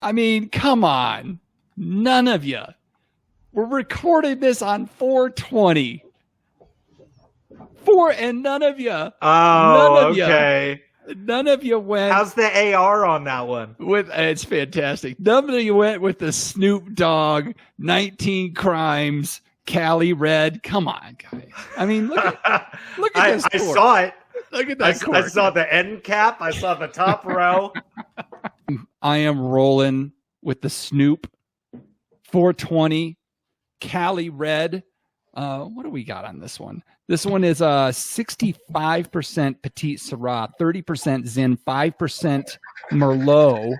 I mean, come on. None of you. We're recording this on 420. And none of you. Oh, okay. None of you went. How's the AR on that one? It's fantastic. None of you went with the Snoop Dogg 19 Crimes Cali Red. Come on, guys. I mean, look at this. I saw it. Look at that. I saw the end cap. I saw the top row. I am rolling with the Snoop 420 Cali Red. What do we got on this one? This one is 65% Petite Syrah, 30% Zin, 5% Merlot.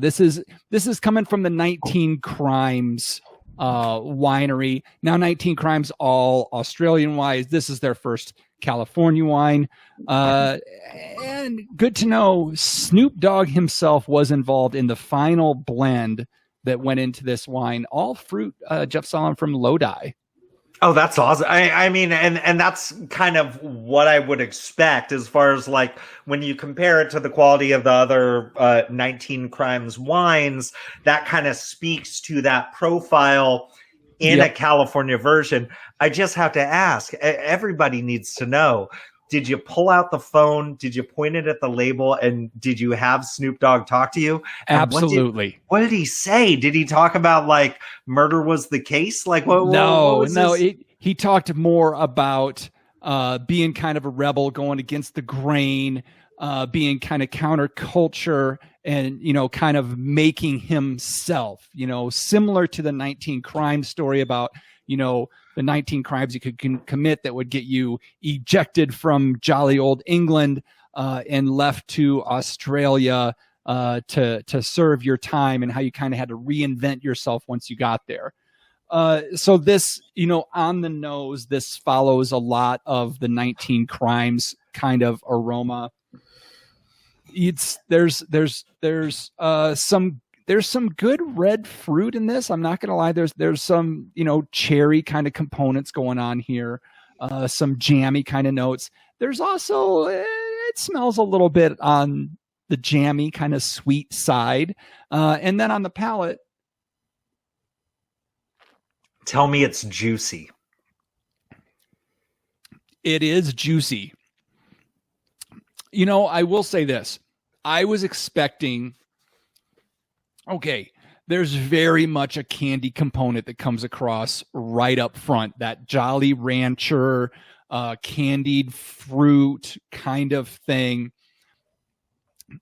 This is coming from the 19 Crimes winery. Now 19 Crimes, all Australian wines. This is their first California wine. And good to know, Snoop Dogg himself was involved in the final blend that went into this wine. All fruit, Jeff Solomon, from Lodi. Oh, that's awesome. I mean, and that's kind of what I would expect as far as like when you compare it to the quality of the other 19 Crimes wines, that kind of speaks to that profile in a California version. I just have to ask, everybody needs to know, did you pull out the phone? Did you point it at the label? And did you have Snoop Dogg talk to you? And absolutely. What did he say? Did he talk about like murder was the case? Like what was this? He talked more about being kind of a rebel, going against the grain, being kind of counterculture, and, you know, kind of making himself, you know, similar to the 19 Crimes story about, you know, the 19 crimes you could commit that would get you ejected from jolly old England and left to Australia to serve your time, and how you kind of had to reinvent yourself once you got there. So this, you know, on the nose, this follows a lot of the 19 Crimes kind of aroma. There's some good red fruit in this. I'm not going to lie. There's some, you know, cherry kind of components going on here. Some jammy kind of notes. There's also, it smells a little bit on the jammy kind of sweet side. And then on the palate. Tell me it's juicy. It is juicy. You know, I will say this. I was expecting, okay, there's very much a candy component that comes across right up front. That Jolly Rancher, candied fruit kind of thing.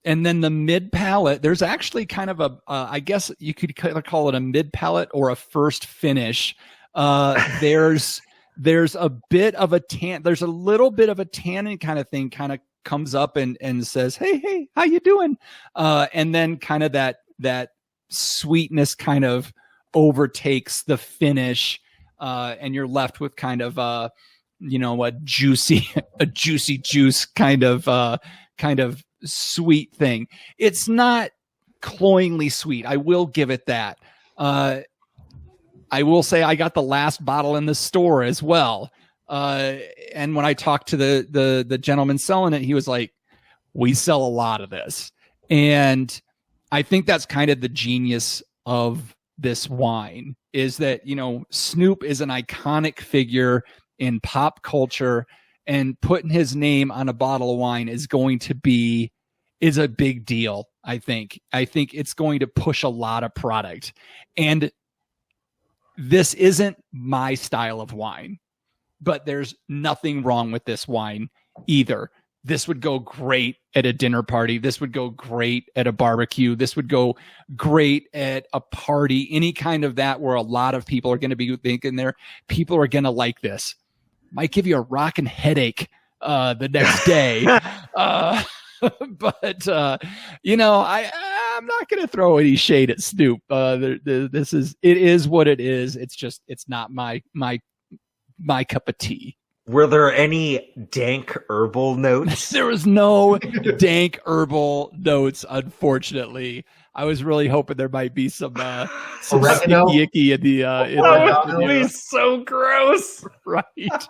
And then the mid palate, there's actually kind of a, I guess you could call it a mid palate or a first finish. There's a bit of a there's a little bit of a tannin kind of thing kind of comes up and says, hey, how you doing? And then kind of that sweetness kind of overtakes the finish, and you're left with kind of you know, a juicy juice kind of sweet thing. It's not cloyingly sweet. I will give it that. I will say I got the last bottle in the store as well. And when I talked to the gentleman selling it, he was like, we sell a lot of this. And I think that's kind of the genius of this wine, is that, you know, Snoop is an iconic figure in pop culture, and putting his name on a bottle of wine is a big deal. I think it's going to push a lot of product. And this isn't my style of wine, but there's nothing wrong with this wine either. This would go great at a dinner party. This would go great at a barbecue. This would go great at a party, any kind of that where a lot of people are going to be thinking there. People are going to like this. Might give you a rockin' headache the next day. But you know, I'm not going to throw any shade at Snoop. It is what it is. It's not my cup of tea. Were there any dank herbal notes? There was no dank herbal notes, unfortunately. I was really hoping there might be some sticky icky in the. That would be so gross, right?